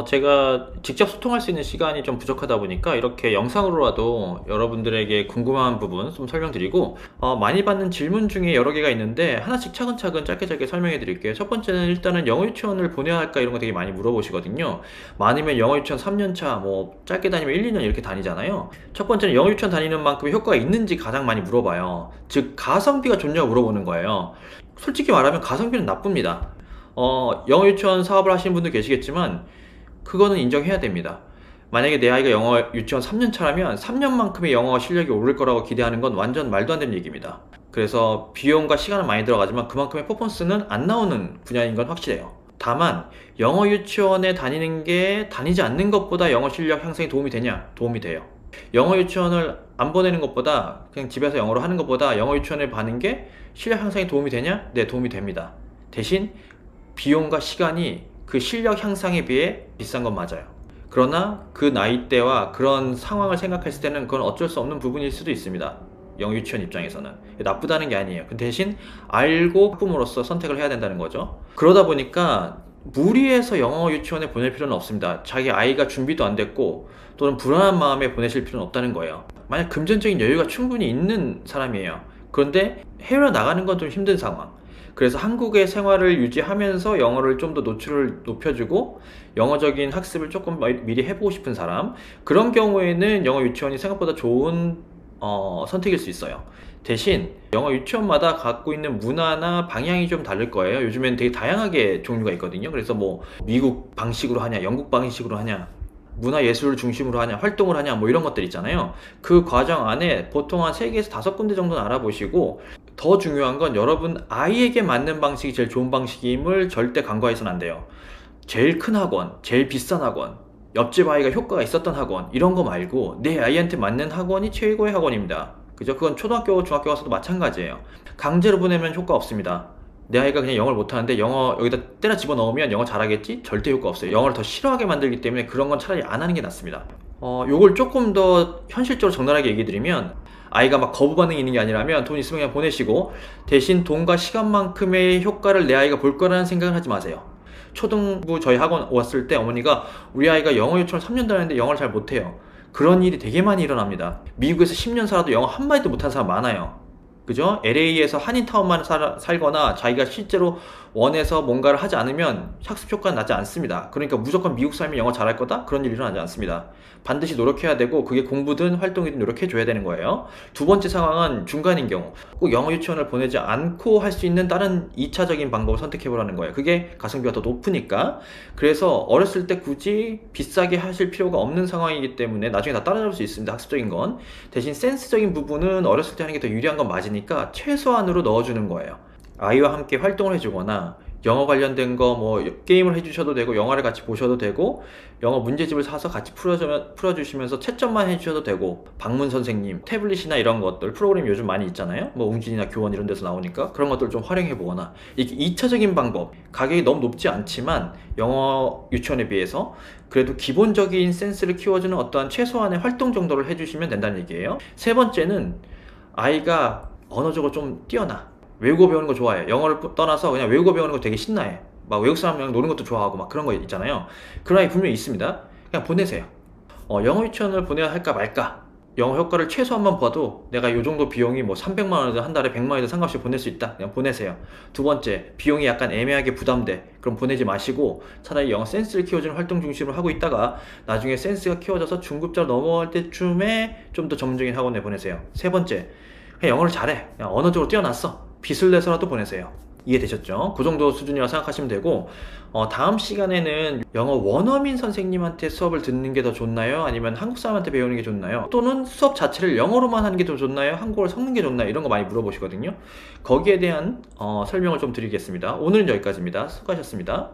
제가 직접 소통할 수 있는 시간이 좀 부족하다 보니까 이렇게 영상으로라도 여러분들에게 궁금한 부분 좀 설명드리고, 많이 받는 질문 중에 여러 개가 있는데 하나씩 차근차근 짧게 설명해 드릴게요. 첫 번째는 일단은 영어 유치원을 보내야 할까, 이런 거 되게 많이 물어보시거든요. 많으면 영어 유치원 3년차, 뭐 짧게 다니면 1, 2년 이렇게 다니잖아요. 첫 번째는 영어 유치원 다니는 만큼 효과가 있는지 가장 많이 물어봐요. 즉 가성비가 좋냐고 물어보는 거예요. 솔직히 말하면 가성비는 나쁩니다. 영어 유치원 사업을 하시는 분도 계시겠지만 그거는 인정해야 됩니다. 만약에 내 아이가 영어 유치원 3년차라면 3년만큼의 영어 실력이 오를 거라고 기대하는 건 완전 말도 안 되는 얘기입니다. 그래서 비용과 시간은 많이 들어가지만 그만큼의 퍼포먼스는 안 나오는 분야인 건 확실해요. 다만 영어 유치원에 다니는 게 다니지 않는 것보다 영어 실력 향상에 도움이 되냐? 도움이 돼요. 영어 유치원을 안 보내는 것보다, 그냥 집에서 영어로 하는 것보다 영어 유치원을 가는 게 실력 향상에 도움이 되냐? 네, 도움이 됩니다. 대신 비용과 시간이 그 실력 향상에 비해 비싼 건 맞아요. 그러나 그 나이대와 그런 상황을 생각했을 때는 그건 어쩔 수 없는 부분일 수도 있습니다. 영어 유치원 입장에서는 나쁘다는 게 아니에요. 그 대신 알고 학부모로서 선택을 해야 된다는 거죠. 그러다 보니까 무리해서 영어 유치원에 보낼 필요는 없습니다. 자기 아이가 준비도 안 됐고 또는 불안한 마음에 보내실 필요는 없다는 거예요. 만약 금전적인 여유가 충분히 있는 사람이에요. 그런데 해외로 나가는 건 좀 힘든 상황. 그래서 한국의 생활을 유지하면서 영어를 좀 더 노출을 높여주고 영어적인 학습을 조금 미리 해보고 싶은 사람, 그런 경우에는 영어 유치원이 생각보다 좋은 선택일 수 있어요. 대신 영어 유치원마다 갖고 있는 문화나 방향이 좀 다를 거예요. 요즘엔 되게 다양하게 종류가 있거든요. 그래서 뭐 미국 방식으로 하냐, 영국 방식으로 하냐, 문화예술을 중심으로 하냐, 활동을 하냐, 뭐 이런 것들 있잖아요. 그 과정 안에 보통 한 3개에서 5군데 정도는 알아보시고, 더 중요한 건 여러분 아이에게 맞는 방식이 제일 좋은 방식임을 절대 간과해서는 안 돼요. 제일 큰 학원, 제일 비싼 학원, 옆집 아이가 효과가 있었던 학원, 이런 거 말고 내 아이한테 맞는 학원이 최고의 학원입니다. 그죠? 그건 초등학교, 중학교 가서도 마찬가지예요. 강제로 보내면 효과 없습니다. 내 아이가 그냥 영어를 못하는데 영어 여기다 때려 집어넣으면 영어 잘하겠지? 절대 효과 없어요. 영어를 더 싫어하게 만들기 때문에 그런 건 차라리 안 하는 게 낫습니다. 요걸 조금 더 현실적으로 적나라하게 얘기 드리면, 아이가 막 거부 반응이 있는 게 아니라면 돈 있으면 그냥 보내시고, 대신 돈과 시간만큼의 효과를 내 아이가 볼 거라는 생각을 하지 마세요. 초등부 저희 학원 왔을 때 어머니가 우리 아이가 영어 유치원 3년 다녔는데 영어를 잘 못해요. 그런 일이 되게 많이 일어납니다. 미국에서 10년 살아도 영어 한마디도 못하는 사람 많아요. 그죠? LA에서 한인타운만 살거나 자기가 실제로 원해서 뭔가를 하지 않으면 학습 효과는 나지 않습니다. 그러니까 무조건 미국 살면 영어 잘할 거다? 그런 일이 일어나지 않습니다. 반드시 노력해야 되고, 그게 공부든 활동이든 노력해 줘야 되는 거예요. 두 번째 상황은 중간인 경우, 꼭 영어 유치원을 보내지 않고 할 수 있는 다른 2차적인 방법을 선택해 보라는 거예요. 그게 가성비가 더 높으니까. 그래서 어렸을 때 굳이 비싸게 하실 필요가 없는 상황이기 때문에 나중에 다 따라잡을 수 있습니다. 학습적인 건. 대신 센스적인 부분은 어렸을 때 하는 게 더 유리한 건 맞으니까 최소한으로 넣어주는 거예요. 아이와 함께 활동을 해주거나 영어 관련된 거 뭐 게임을 해주셔도 되고, 영화를 같이 보셔도 되고, 영어 문제집을 사서 같이 풀어주시면서 채점만 해주셔도 되고, 방문 선생님, 태블릿이나 이런 것들, 프로그램 요즘 많이 있잖아요. 뭐 웅진이나 교원 이런 데서 나오니까 그런 것들 좀 활용해 보거나, 이렇게 2차적인 방법, 가격이 너무 높지 않지만 영어 유치원에 비해서 그래도 기본적인 센스를 키워주는 어떠한 최소한의 활동 정도를 해주시면 된다는 얘기예요. 세 번째는 아이가 언어적으로 좀 뛰어나, 외국어 배우는 거 좋아해. 영어를 떠나서 그냥 외국어 배우는 거 되게 신나해. 막 외국 사람이랑 노는 것도 좋아하고 막 그런 거 있잖아요. 그런 아이 분명히 있습니다. 그냥 보내세요. 영어 유치원을 보내야 할까 말까, 영어 효과를 최소한만 봐도 내가 요 정도 비용이 뭐 300만 원이든 한 달에 100만 원이든 상관없이 보낼 수 있다, 그냥 보내세요. 두 번째, 비용이 약간 애매하게 부담돼. 그럼 보내지 마시고 차라리 영어 센스를 키워주는 활동 중심으로 하고 있다가 나중에 센스가 키워져서 중급자로 넘어갈 때쯤에 좀 더 전문적인 학원에 보내세요. 세 번째, 그냥 영어를 잘해, 그냥 언어적으로 뛰어났어, 빚을 내서라도 보내세요. 이해되셨죠? 그 정도 수준이라고 생각하시면 되고, 다음 시간에는 영어 원어민 선생님한테 수업을 듣는 게 더 좋나요? 아니면 한국 사람한테 배우는 게 좋나요? 또는 수업 자체를 영어로만 하는 게 더 좋나요? 한국어를 섞는 게 좋나요? 이런 거 많이 물어보시거든요. 거기에 대한 설명을 좀 드리겠습니다. 오늘은 여기까지입니다. 수고하셨습니다.